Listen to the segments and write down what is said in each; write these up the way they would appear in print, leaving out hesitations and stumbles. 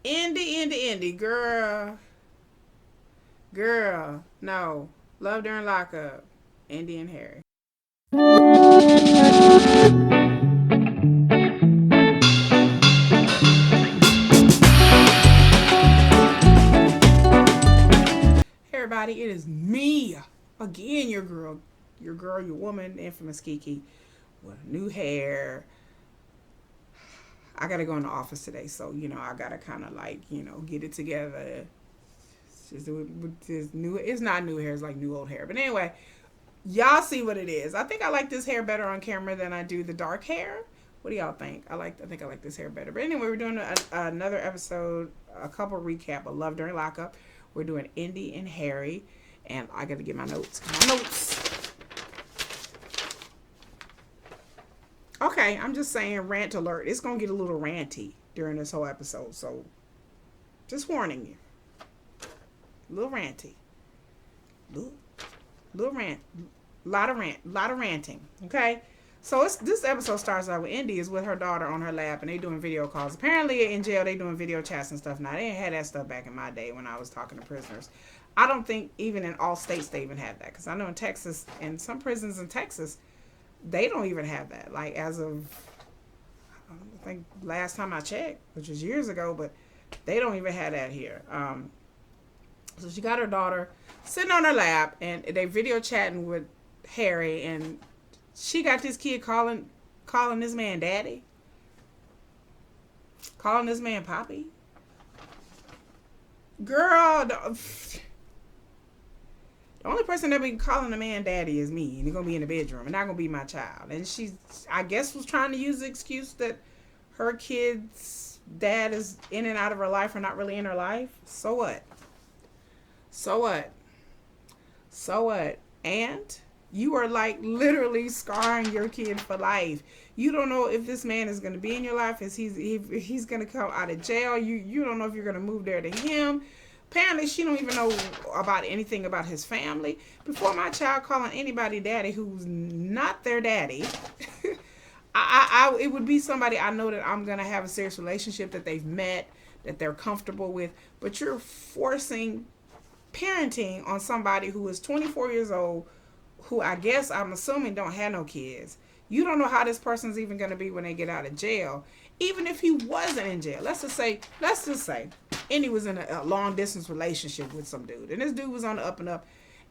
Indie, girl, no. Love During Lockup, Indy and Harry. Hey everybody, it is me again, your woman, infamous Kiki, with new hair. I gotta go in the office today, so I gotta kind of like get it together. It's new. It's not new hair. It's like new old hair. But anyway, y'all see what it is. I think I like this hair better on camera than I do the dark hair. What do y'all think? I think I like this hair better. But anyway, we're doing another episode, a couple recap of Love During Lockup. We're doing Indy and Harry, and I got to get my notes. My notes. Okay, I'm just saying, rant alert. It's gonna get a little ranty during this whole episode, so just warning you. A little ranty. Little, little rant. Lot of ranting. Okay. So this episode starts out with Indy is with her daughter on her lap, and they doing video calls. Apparently in jail they doing video chats and stuff. Now they ain't had that stuff back in my day when I was talking to prisoners. I don't think even in all states they even have that, because I know in Texas and some prisons in Texas they don't even have that. Like as of I think last time I checked, which was years ago, but they don't even have that here. So she got her daughter sitting on her lap, and they video chatting with Harry, and she got this kid calling this man daddy, calling this man poppy. Girl, the only person that be calling a man daddy is me, and he's gonna be in the bedroom, and not gonna be my child. And she, I guess, was trying to use the excuse that her kid's dad is in and out of her life, or not really in her life. So what? So what? So what? And you are like literally scarring your kid for life. You don't know if this man is going to be in your life, if he's going to come out of jail. You don't know if you're going to move there to him. Apparently, she don't even know about anything about his family. Before my child calling anybody daddy who's not their daddy, it would be somebody I know that I'm going to have a serious relationship, that they've met, that they're comfortable with. But you're forcing parenting on somebody who is 24 years old, who I guess I'm assuming don't have no kids. You don't know how this person's even going to be when they get out of jail. Even if he wasn't in jail, let's just say, and he was in a long distance relationship with some dude, and this dude was on the up and up,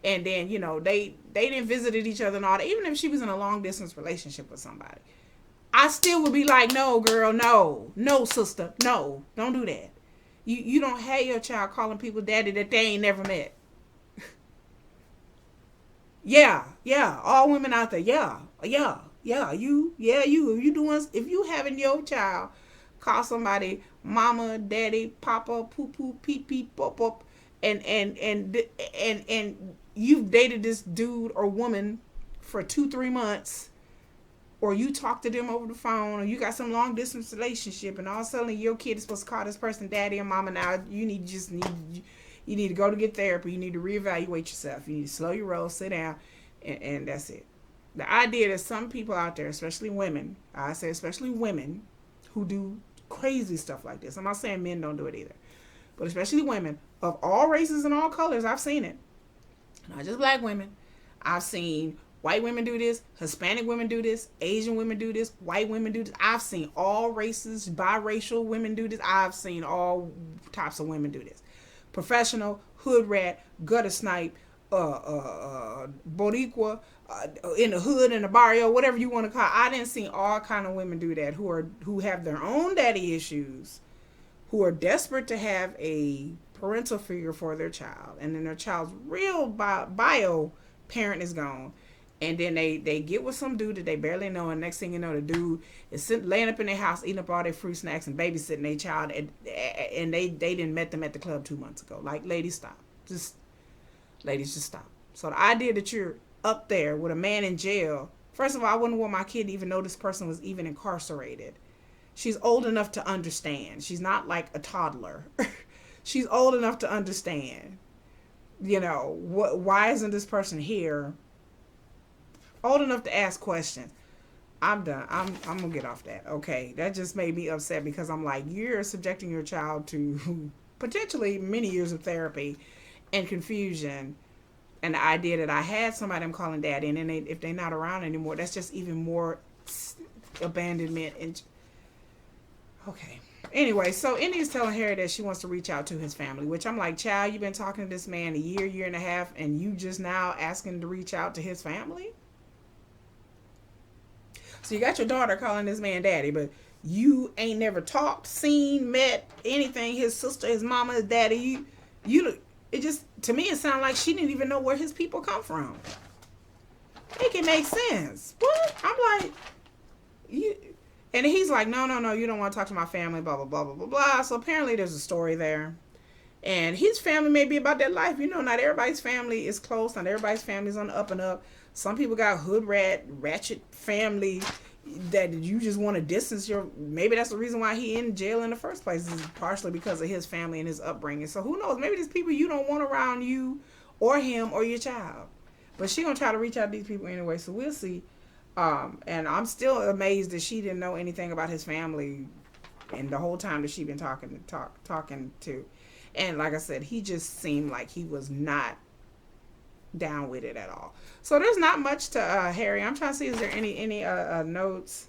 and then they didn't visited each other and all that. Even if she was in a long distance relationship with somebody, I still would be like, no, girl, no, sister, no, don't do that. You don't have your child calling people daddy that they ain't never met. Yeah, all women out there, yeah. You doing, if you having your child call somebody mama, daddy, papa, poo poo, peep peep, pop pop, and you've dated this dude or woman for 2-3 months, or you talk to them over the phone, or you got some long distance relationship, and all of a sudden your kid is supposed to call this person daddy and mama. Now you need to go to get therapy. You need to reevaluate yourself. You need to slow your roll, sit down, and that's it. The idea that some people out there, especially women, I say especially women, who do crazy stuff like this. I'm not saying men don't do it either, but especially women of all races and all colors. I've seen it. Not just black women. I've seen white women do this, Hispanic women do this, Asian women do this, white women do this. I've seen all races, biracial women do this. I've seen all types of women do this. Professional, hood rat, gutter snipe, Boricua, in the hood, in the barrio, whatever you want to call it. I didn't see all kind of women do that, who have their own daddy issues, who are desperate to have a parental figure for their child, and then their child's real bio parent is gone. And then they get with some dude that they barely know, and next thing you know, the dude is laying up in their house, eating up all their fruit snacks and babysitting their child, and they didn't met them at the club 2 months ago. Like, ladies, stop. Ladies, just stop. So the idea that you're up there with a man in jail, first of all, I wouldn't want my kid to even know this person was even incarcerated. She's old enough to understand. She's not like a toddler. She's old enough to understand. Why isn't this person here? Old enough to ask questions. I'm done. I'm gonna get off that. Okay, that just made me upset because I'm like, you're subjecting your child to potentially many years of therapy and confusion, and the idea that I had somebody I'm calling daddy, and then if they're not around anymore, that's just even more abandonment. And okay. Anyway, so Indy's telling Harry that she wants to reach out to his family, which I'm like, child, you've been talking to this man a year and a half, and you just now asking to reach out to his family? So you got your daughter calling this man daddy, but you ain't never talked, seen, met anything. His sister, his mama, his daddy. It just, to me, it sounded like she didn't even know where his people come from. Make it make sense. What? I'm like, you. And he's like, no, you don't want to talk to my family, blah, blah, blah, blah, blah, blah. So apparently there's a story there. And his family may be about that life. Not everybody's family is close. Not everybody's family is on the up and up. Some people got ratchet family that you just want to distance your. Maybe that's the reason why he in jail in the first place, is partially because of his family and his upbringing. So who knows? Maybe there's people you don't want around you or him or your child. But she going to try to reach out to these people anyway. So we'll see. And I'm still amazed that she didn't know anything about his family and the whole time that she been talking to. And like I said, he just seemed like he was not down with it at all. So there's not much to Harry. I'm trying to see, is there any notes?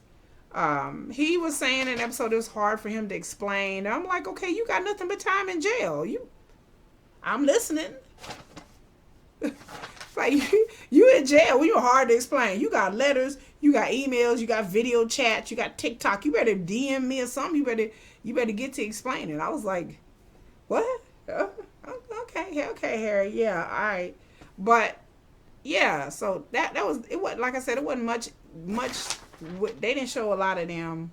He was saying in the episode it was hard for him to explain. I'm like, okay, you got nothing but time in jail. I'm listening. Like you in jail. Well, you're hard to explain. You got letters, you got emails, you got video chats, you got TikTok. You better DM me or something. You better get to explaining. I was like, what? Okay, Harry. Yeah, all right. But yeah, so that was it. Was like I said, it wasn't much. They didn't show a lot of them,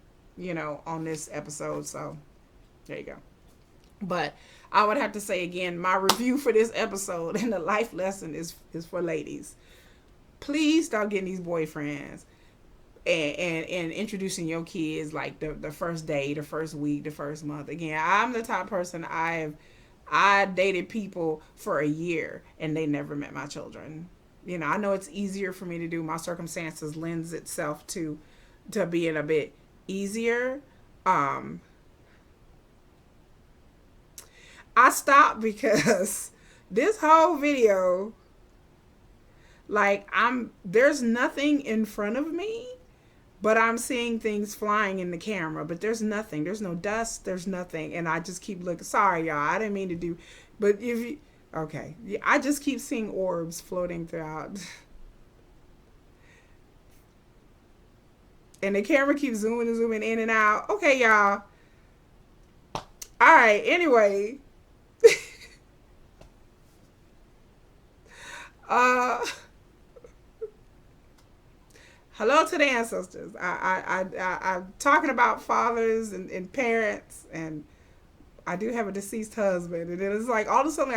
on this episode. So there you go. But I would have to say again, my review for this episode and the life lesson is for ladies. Please stop getting these boyfriends and introducing your kids like the first day, the first week, the first month. Again, I'm the type of person I dated people for a year and they never met my children. I know it's easier for me to do. My circumstances lends itself to being a bit easier. I stopped because this whole video, like there's nothing in front of me, but I'm seeing things flying in the camera, but there's nothing. There's no dust. There's nothing. And I just keep looking. Sorry, y'all. I didn't mean to do, but okay. I just keep seeing orbs floating throughout. And the camera keeps zooming in and out. Okay, y'all. All right. Anyway. Hello to the ancestors. I'm talking about fathers and parents, and I do have a deceased husband. And then it's like all of a sudden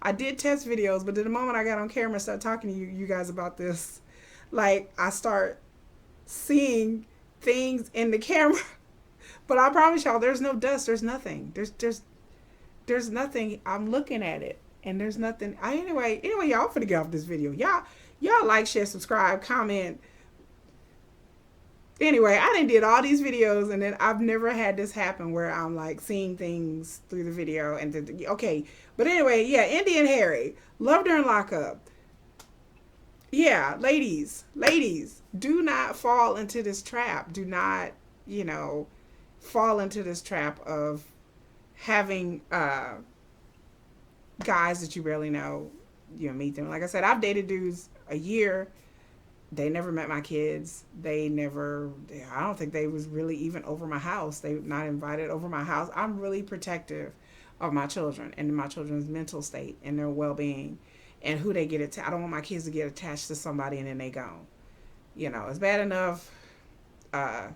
I did test videos, but then the moment I got on camera and started talking to you guys about this, like I start seeing things in the camera. But I promise y'all, there's no dust. There's nothing. There's nothing. I'm looking at it. And there's nothing. Anyway, y'all finna get off this video. Y'all like, share, subscribe, comment. Anyway, I done did all these videos, and then I've never had this happen where I'm like seeing things through the video. And okay, but anyway, yeah, Indy and Harry, Love During Lockup. Yeah, ladies, do not fall into this trap. Do not, fall into this trap of having guys that you barely know, meet them. Like I said, I've dated dudes a year. They never met my kids. I don't think they was really even over my house. They were not invited over my house. I'm really protective of my children and my children's mental state and their well-being and who they get attached. I don't want my kids to get attached to somebody and then they go. It's bad enough. I'm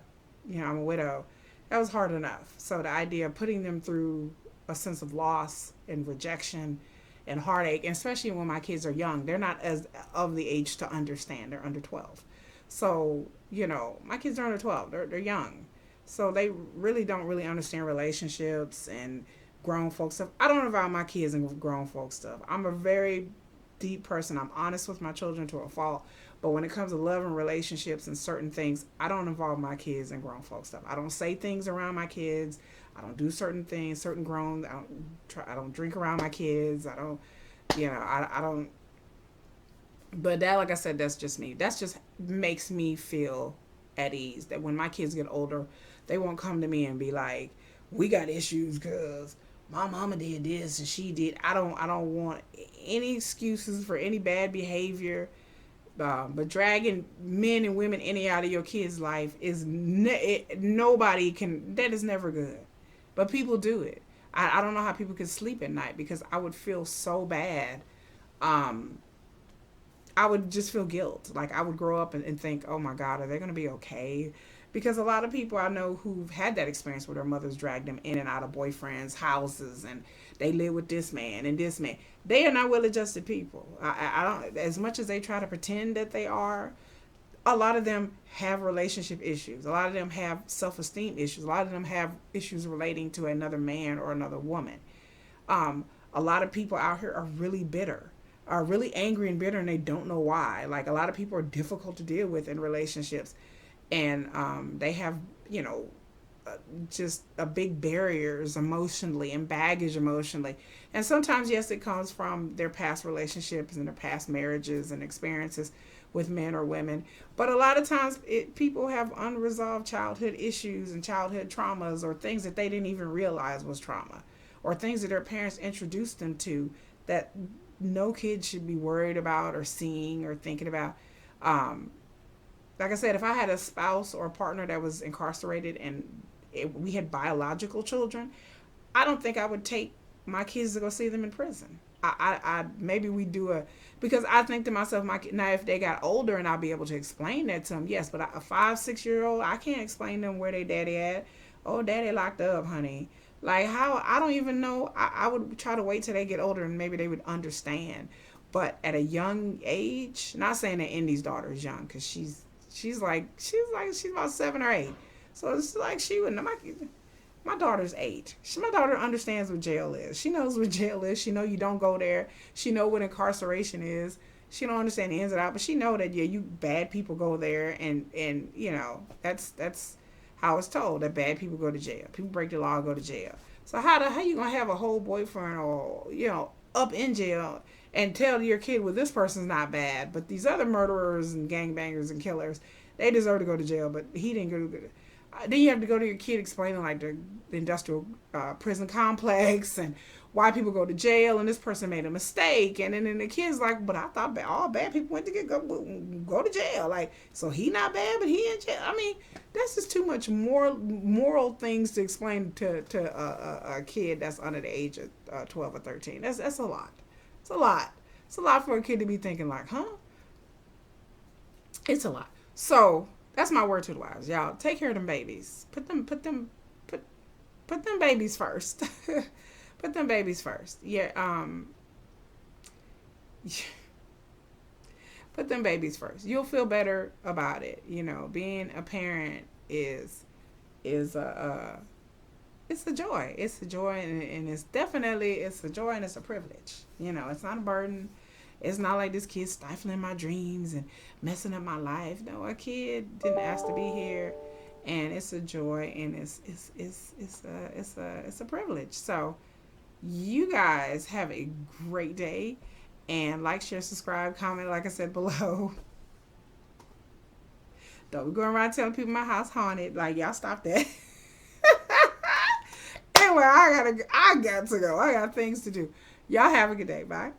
a widow. That was hard enough. So the idea of putting them through a sense of loss and rejection and heartache, and especially when my kids are young, they're not as of the age to understand. They're under 12. So, my kids are under 12. They're young. So they really don't really understand relationships and grown folk stuff. I don't involve my kids in grown folk stuff. I'm a very deep person. I'm honest with my children to a fault. But when it comes to love and relationships and certain things, I don't involve my kids in grown folk stuff. I don't say things around my kids. I don't do certain things, certain grown. I don't drink around my kids. I don't, I don't. But that, like I said, that's just me. That's just makes me feel at ease. That when my kids get older, they won't come to me and be like, "We got issues because my mama did this and she did." I don't want any excuses for any bad behavior. But dragging men and women in and out of your kid's life is nobody can. That is never good. But people do it. I don't know how people can sleep at night because I would feel so bad. Um, I would just feel guilt. Like I would grow up and think, oh my God, are they going to be okay? Because a lot of people I know who've had that experience where their mothers dragged them in and out of boyfriends' houses and they live with this man and this man. They are not well-adjusted people. I don't. As much as they try to pretend that they are, a lot of them have relationship issues. A lot of them have self-esteem issues. A lot of them have issues relating to another man or another woman. A lot of people out here are really bitter, are really angry and bitter, and they don't know why. Like a lot of people are difficult to deal with in relationships, and they have, just a big barriers emotionally and baggage emotionally. And sometimes, yes, it comes from their past relationships and their past marriages and experiences with men or women. But a lot of times people have unresolved childhood issues and childhood traumas or things that they didn't even realize was trauma or things that their parents introduced them to that no kid should be worried about or seeing or thinking about. Like I said, if I had a spouse or a partner that was incarcerated and we had biological children, I don't think I would take my kids to go see them in prison. I maybe we do because I think to myself, now if they got older and I'll be able to explain that to them, yes, but a 5-6 year old, I can't explain them where they daddy at. Oh, daddy locked up, honey. Like how, I don't even know. I would try to wait till they get older and maybe they would understand. But at a young age, not saying that Indy's daughter is young because she's about 7 or 8. So it's like she wouldn't. My daughter's 8. My daughter understands what jail is. She knows what jail is. She know you don't go there. She know what incarceration is. She don't understand the ins and outs, but she know that you bad people go there, and that's how it's told that bad people go to jail. People break the law, go to jail. So how you gonna have a whole boyfriend or up in jail and tell your kid, well, this person's not bad, but these other murderers and gangbangers and killers, they deserve to go to jail, but he didn't go to. Then you have to go to your kid explaining like the industrial prison complex and why people go to jail and this person made a mistake, and then the kid's like, but I thought all bad people went to go to jail. Like, so he not bad, but he in jail. I mean, that's just too much moral things to explain to a kid that's under the age of 12 or 13. That's a lot. It's a lot. It's a lot for a kid to be thinking like, huh? It's a lot. So that's my word to the wives, y'all. Take care of them babies. Put them babies first. Put them babies first. Yeah. Put them babies first. You'll feel better about it. Being a parent is it's a joy. It's a joy, and it's a joy, and it's a privilege. It's not a burden. It's not like this kid stifling my dreams and messing up my life. No, a kid didn't ask to be here, and it's a joy, and it's a privilege. So, you guys have a great day, and like, share, subscribe, comment, like I said below. Don't be going around telling people my house haunted. Like, y'all stop that. Anyway, I got to go. I got things to do. Y'all have a good day. Bye.